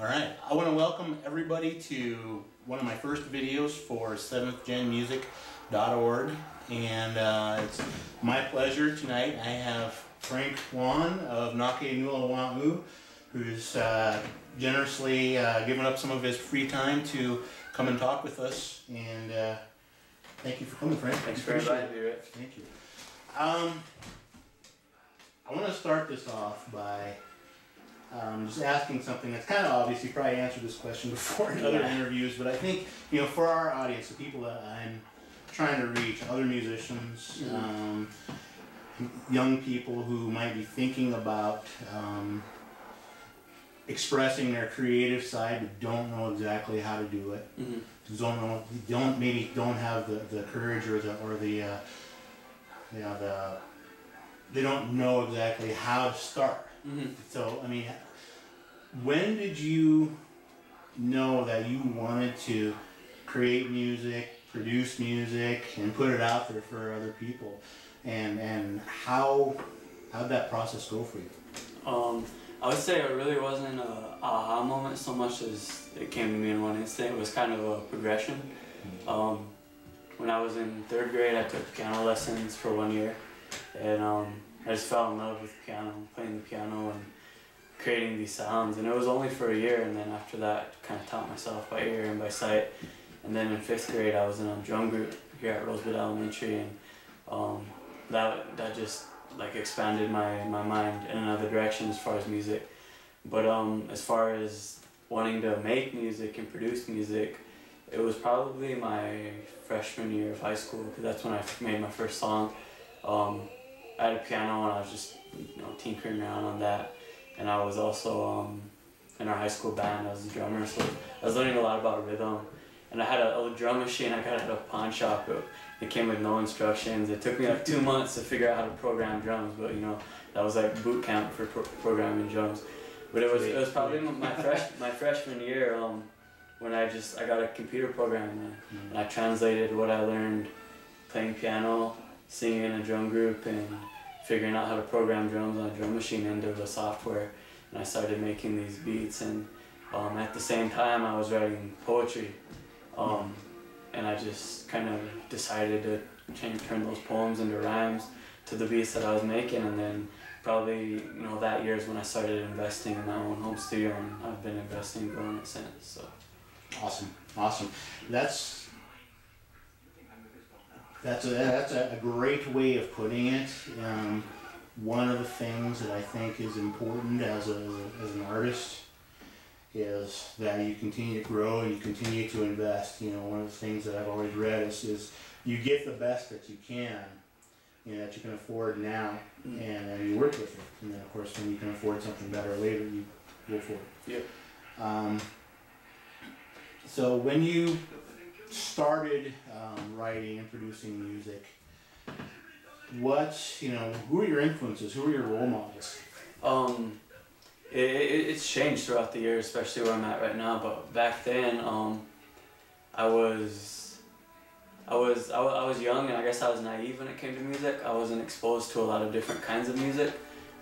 Alright, I want to welcome everybody to one of my first videos for 7thGenmusic.org, and it's my pleasure tonight. I have Frank Waln of Waln, who's generously given up some of his free time to come and talk with us, and thank you for coming, Frank. Thanks for inviting me, Rick. Thank you. I want to start this off by just asking something that's kind of obvious. You probably answered this question before in other interviews, but I think, you know, for our audience, the people that I'm trying to reach, other musicians, young people who might be thinking about expressing their creative side but don't know exactly how to do it, don't have the courage or the they don't know exactly how to start. So, I mean, when did you know that you wanted to create music, produce music, and put it out there for other people? And how'd that process go for you? I would say it really wasn't an aha moment so much as it came to me in one instant. It was kind of a progression. When I was in 3rd grade, I took piano lessons for 1 year, and I just fell in love with piano, playing the piano and creating these sounds. And it was only for a year, and then after that, kind of taught myself by ear and by sight. And then in 5th grade, I was in a drum group here at Rosebud Elementary, and that just like expanded my mind in another direction as far as music. But as far as wanting to make music and produce music, it was probably my freshman year of high school, because that's when I made my first song. I had a piano and I was just, tinkering around on that, and I was also in our high school band. I was a drummer, so I was learning a lot about rhythm. And I had a drum machine I got at a pawn shop. It came with no instructions. It took me like 2 months to figure out how to program drums, but that was like boot camp for programming drums. But it was probably my freshman year when I got a computer program, and I translated what I learned playing piano, singing in a drum group, and figuring out how to program drums on a drum machine into the software. And I started making these beats, and at the same time I was writing poetry. And I just kind of decided to turn those poems into rhymes to the beats that I was making, and then probably that year is when I started investing in my own home studio, and I've been investing and growing it since. So Awesome. That's a great way of putting it. One of the things that I think is important as an artist is that you continue to grow and you continue to invest. One of the things that I've always read is you get the best that you can, that you can afford now, and then you work with it. And then, of course, when you can afford something better later, you go for it. Yep. So when you started writing and producing music, who are your influences? Who are your role models? It's changed throughout the years, especially where I'm at right now. But back then, I was young, and I guess I was naive when it came to music. I wasn't exposed to a lot of different kinds of music.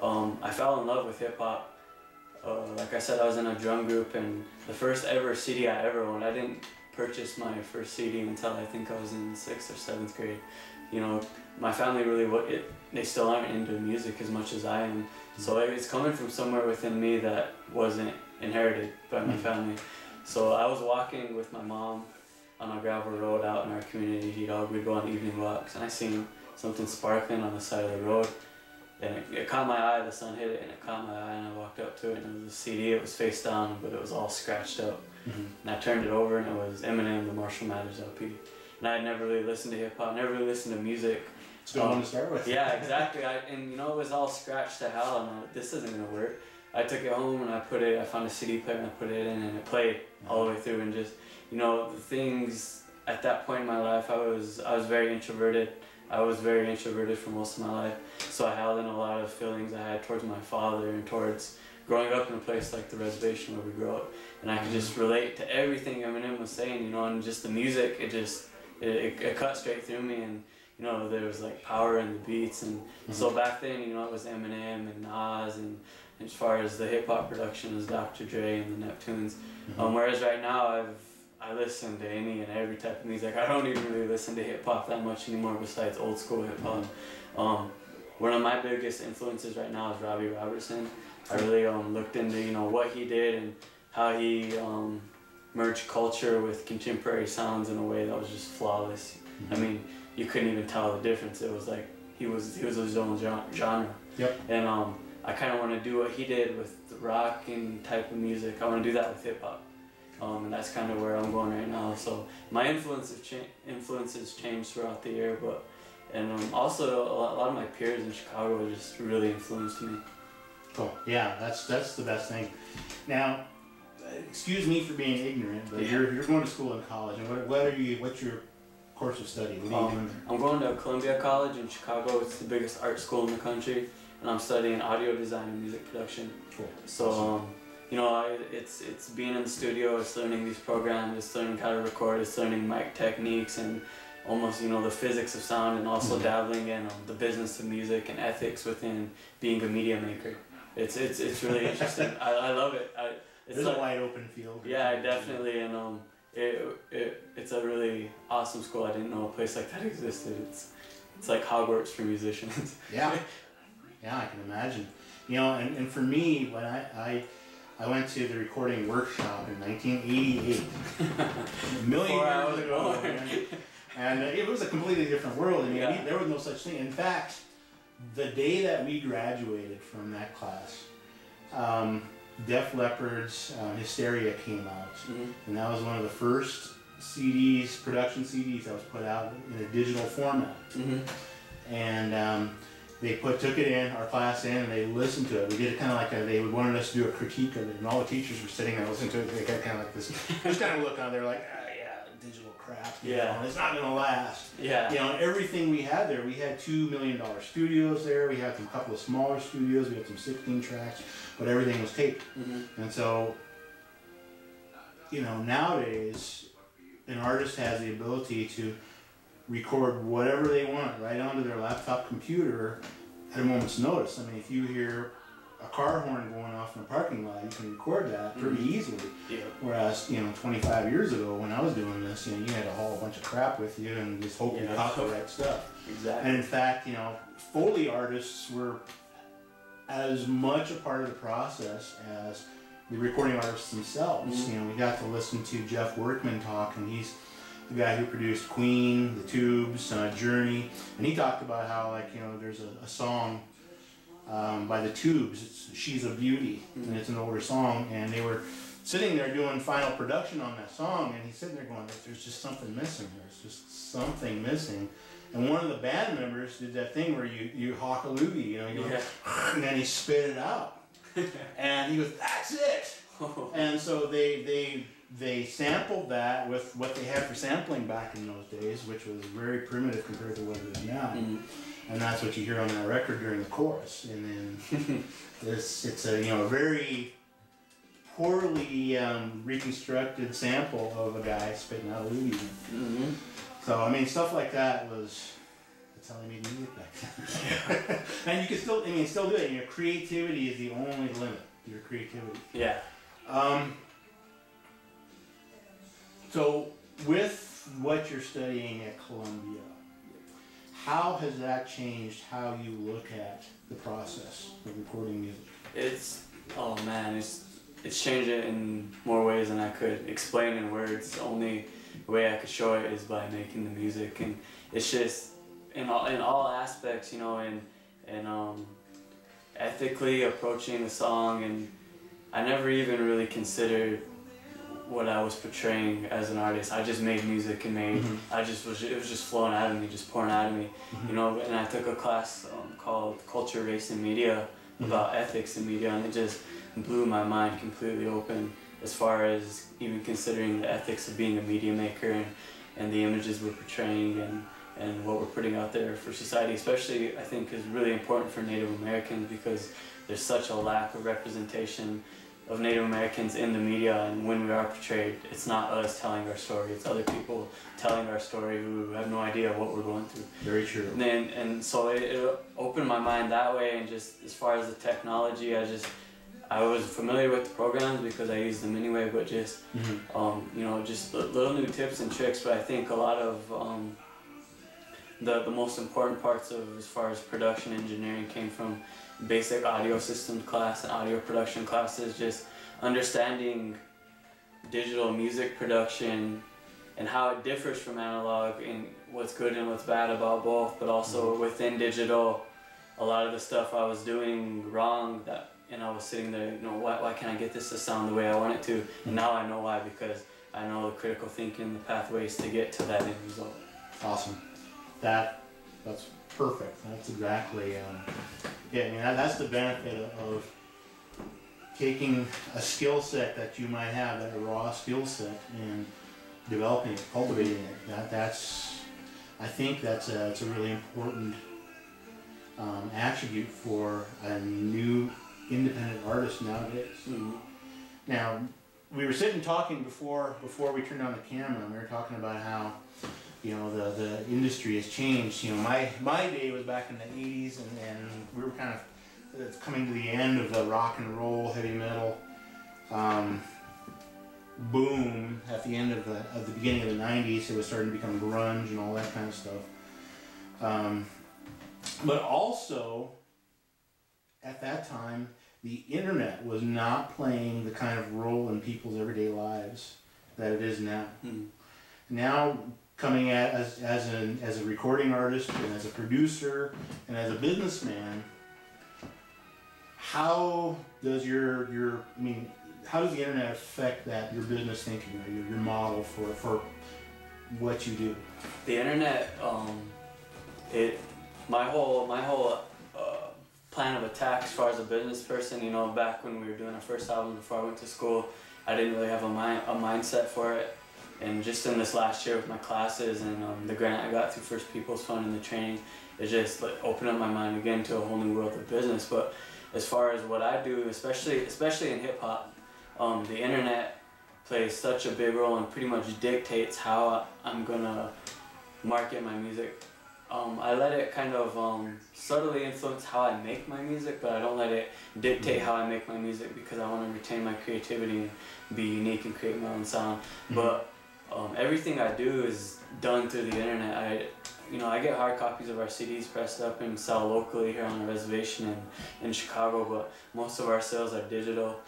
I fell in love with hip hop. Like I said, I was in a drum group, and the first ever CD I ever owned, I didn't purchase my first CD until I think I was in 6th or 7th grade. My family really, they still aren't into music as much as I am. So it's coming from somewhere within me that wasn't inherited by my family. So I was walking with my mom on a gravel road out in our community. We'd go on evening walks, and I seen something sparkling on the side of the road. And it caught my eye, the sun hit it, and it caught my eye, and I walked up to it, and it was a CD. It was face down, but it was all scratched up. And I turned it over, and it was Eminem, the Marshall Mathers LP. And I had never really listened to hip-hop, never really listened to music. It's a good one to start with. Yeah, exactly. It was all scratched to hell, and I'm like, this isn't going to work. I took it home, and I found a CD player, and I put it in, and it played all the way through. And just, the things, at that point in my life, I was very introverted. I was very introverted for most of my life, so I held in a lot of feelings I had towards my father and towards growing up in a place like the reservation where we grew up. And I could just relate to everything Eminem was saying, and just the music, it cut straight through me, and there was like power in the beats. And so back then, it was Eminem and Nas and as far as the hip hop production is Dr. Dre and the Neptunes. Whereas right now I listen to any and every type of music. I don't even really listen to hip hop that much anymore besides old school hip hop. One of my biggest influences right now is Robbie Robertson. I really looked into what he did and how he merged culture with contemporary sounds in a way that was just flawless. I mean, you couldn't even tell the difference. It was like he was his own genre. Yep. And I kind of want to do what he did with the rock and type of music. I want to do that with hip hop. And that's kind of where I'm going right now. So my influences changed throughout the year, and also a lot of my peers in Chicago just really influenced me. Cool. Yeah, that's the best thing. Now, excuse me for being ignorant, but you're going to school and college, and what's your course of study? What are you doing there? I'm going to Columbia College in Chicago. It's the biggest art school in the country, and I'm studying audio design and music production. Cool. So it's being in the studio, it's learning these programs, it's learning how to record, it's learning mic techniques and almost the physics of sound, and also dabbling in the business of music and ethics within being a media maker. It's really interesting. I love it. It's a wide open field. Yeah, definitely, and it's a really awesome school. I didn't know a place like that existed. It's like Hogwarts for musicians. Yeah, I can imagine. And for me, when I went to the recording workshop in 1988, a million years ago, and it was a completely different world. I mean, there was no such thing. In fact, the day that we graduated from that class, Def Leppard's Hysteria came out, and that was one of the first CDs, production CDs, that was put out in a digital format. And they took it in, our class in, and they listened to it. We did it kind of like they wanted us to do a critique of it, and all the teachers were sitting there listening to it. They got kind of like this, just kind of look on there like, digital crap. You know, it's not going to last. And everything we had there, we had $2 million studios there. We had a couple of smaller studios. We had some 16 tracks, but everything was taped. And so, nowadays, an artist has the ability to record whatever they want right onto their laptop computer at a moment's notice. I mean, if you hear a car horn going off in a parking lot, you can record that pretty easily. Whereas, 25 years ago when I was doing this, you had to haul a bunch of crap with you and just hope you caught the right stuff. Exactly. And in fact, Foley artists were as much a part of the process as the recording artists themselves. We got to listen to Jeff Workman talk, and he's the guy who produced Queen, The Tubes, Journey, and he talked about how there's a song by The Tubes. It's She's a Beauty, and it's an older song, and they were sitting there doing final production on that song, and he's sitting there going, there's just something missing. There's just something missing. And one of the band members did that thing where you hawk a loogie, and then he spit it out. And he goes, that's it! And so they sampled that with what they had for sampling back in those days, which was very primitive compared to what it is now. And that's what you hear on that record during the chorus. And then it's a very poorly reconstructed sample of a guy spitting out a loogie. So I mean, stuff like that that's how they made music back then. And you can still do it. Your creativity is the only limit. Your creativity. So with what you're studying at Columbia, how has that changed how you look at the process of recording music? It's changed it in more ways than I could explain in words. The only way I could show it is by making the music, and it's just in all aspects, and ethically approaching the song, and I never even really considered what I was portraying as an artist. I just made music and it was just flowing out of me, just pouring out of me, and I took a class called Culture, Race, and Media about ethics in media, and it just blew my mind completely open as far as even considering the ethics of being a media maker and the images we're portraying and what we're putting out there for society, especially I think is really important for Native Americans, because there's such a lack of representation of Native Americans in the media, and when we are portrayed, it's not us telling our story, it's other people telling our story who have no idea what we're going through. Very true. And so it opened my mind that way, and just as far as the technology, I just I was familiar with the programs because I used them anyway, but just, you know, just little new tips and tricks. But I think a lot of the most important parts of as far as production engineering came from basic audio systems class and audio production classes, just understanding digital music production and how it differs from analog and what's good and what's bad about both, but also within digital, a lot of the stuff I was doing wrong and I was sitting there, you know, why can't I get this to sound the way I want it to? And now I know why, because I know the critical thinking, the pathways to get to that end result. Awesome. That's perfect. That's exactly, yeah, I mean, that's the benefit of taking a skill set that you might have, that raw skill set, and developing it, cultivating it. I think it's a really important attribute for a new independent artist nowadays. Now, we were sitting talking before we turned on the camera, and we were talking about how, you know, the industry has changed. You know, my day was back in the 80s, and we were kind of coming to the end of the rock and roll, heavy metal boom at the end of the beginning of the 90s. It was starting to become grunge and all that kind of stuff. But also, at that time, the internet was not playing the kind of role in people's everyday lives that it is now. Now, coming at as a recording artist and as a producer and as a businessman, how does how does the internet affect your business thinking, or your model for what you do? The internet, my whole plan of attack as far as a business person, you know, back when we were doing our first album before I went to school, I didn't really have a mindset for it. And just in this last year with my classes and the grant I got through First People's Fund and the training, it just like opened up my mind again to a whole new world of business. But as far as what I do, especially in hip hop, the internet plays such a big role and pretty much dictates how I'm gonna market my music. I let it kind of subtly influence how I make my music, but I don't let it dictate how I make my music, because I want to retain my creativity and be unique and create my own sound. But everything I do is done through the internet. I get hard copies of our CDs pressed up and sell locally here on the reservation in Chicago, but most of our sales are digital.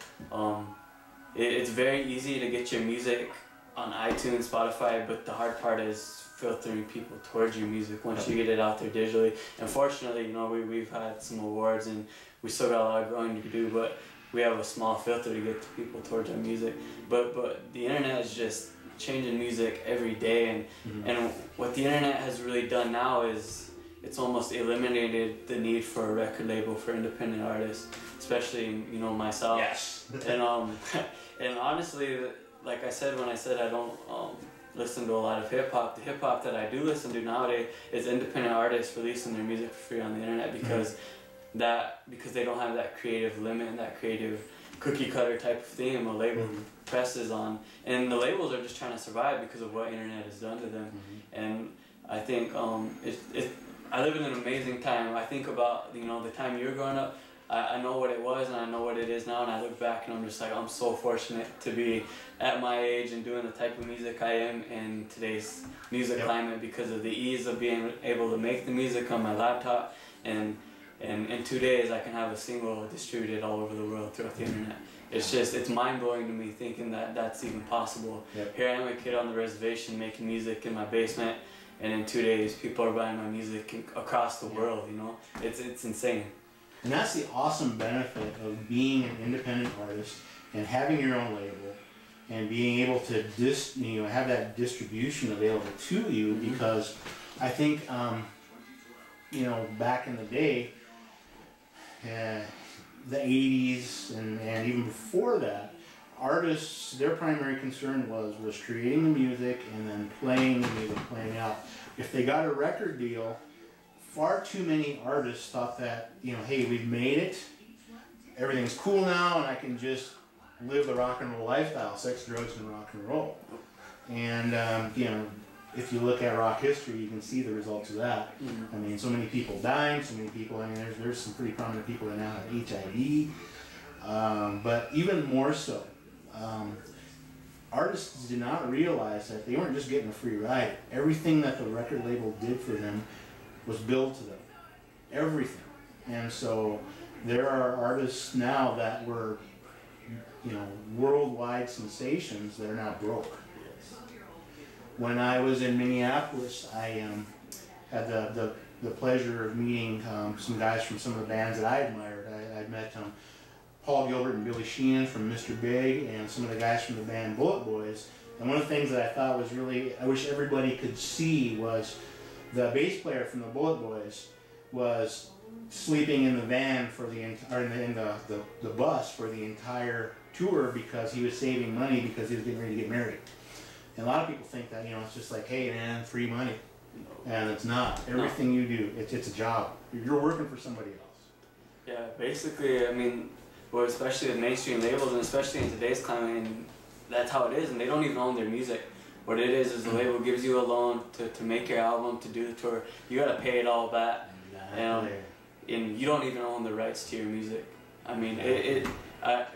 It's very easy to get your music on iTunes, Spotify, but the hard part is filtering people towards your music once you get it out there digitally. And fortunately, you know, we've had some awards and we still got a lot of growing to do, but we have a small filter to get the people towards our music. But the internet is just changing music every day, and what the internet has really done now is it's almost eliminated the need for a record label for independent artists, especially, you know, myself. Yes. And honestly, like I said when I said I don't listen to a lot of hip hop, the hip hop that I do listen to nowadays is independent artists releasing their music for free on the internet, because they don't have that creative limit and that creative cookie cutter type of thing a label presses on, and the labels are just trying to survive because of what internet has done to them. And I think I live in an amazing time. I think about, you know, the time you were growing up. I know what it was and I know what it is now, and I look back and I'm just like, I'm so fortunate to be at my age and doing the type of music I am in today's music climate, because of the ease of being able to make the music on my laptop, and in 2 days I can have a single distributed all over the world throughout the internet. It's mind-blowing to me thinking that that's even possible. Here I am, a kid on the reservation making music in my basement, and in 2 days people are buying my music across the world, you know? It's insane. And that's the awesome benefit of being an independent artist and having your own label and being able to have that distribution available to you, because I think you know, back in the day, the 80s and even before that, artists, their primary concern was creating the music and then playing the music, playing out. If they got a record deal, far too many artists thought that, you know, hey, we've made it, everything's cool now, and I can just live the rock and roll lifestyle, sex, drugs, and rock and roll. And you know, if you look at rock history, you can see the results of that. I mean, so many people dying, so many people. I mean, there's some pretty prominent people that now have HIV. But even more so, artists did not realize that they weren't just getting a free ride. Everything that the record label did for them was billed to them. Everything. And so there are artists now that were, you know, worldwide sensations that are now broke. When I was in Minneapolis, I had the pleasure of meeting some guys from some of the bands that I admired. I met Paul Gilbert and Billy Sheehan from Mr. Big, and some of the guys from the band Bullet Boys. And one of the things that I thought was really, I wish everybody could see, was the bass player from the Bullet Boys was sleeping in the van for the the bus for the entire tour because he was saving money because he was getting ready to get married. And a lot of people think that, you know, it's just like, hey man, free money. And it's not. Everything you do, it's a job. You're working for somebody else. Yeah, basically, I mean, well, especially the mainstream labels, and especially in today's climate, and that's how it is, and they don't even own their music. What it is the label gives you a loan to make your album, to do the tour. You gotta pay it all back. And you don't even own the rights to your music. I mean, it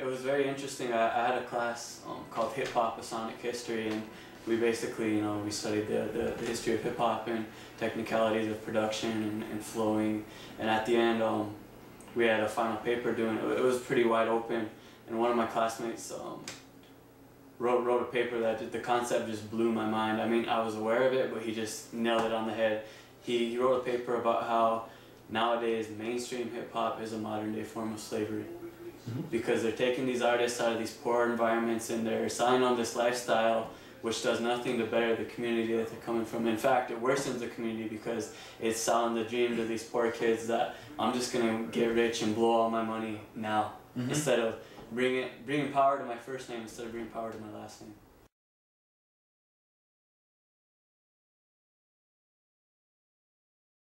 was very interesting. I had a class called Hip Hop, a Sonic History, and we basically, you know, we studied the history of hip hop and technicalities of production and flowing. And at the end, we had a final paper doing it. It was pretty wide open, and one of my classmates wrote a paper that the concept just blew my mind. I mean, I was aware of it, but he just nailed it on the head. He wrote a paper about how nowadays mainstream hip hop is a modern day form of slavery. Because they're taking these artists out of these poor environments and they're selling on this lifestyle which does nothing to better the community that they're coming from. In fact, it worsens the community because it's selling the dream to these poor kids that I'm just gonna get rich and blow all my money now, instead of bringing power to my first name instead of bringing power to my last name.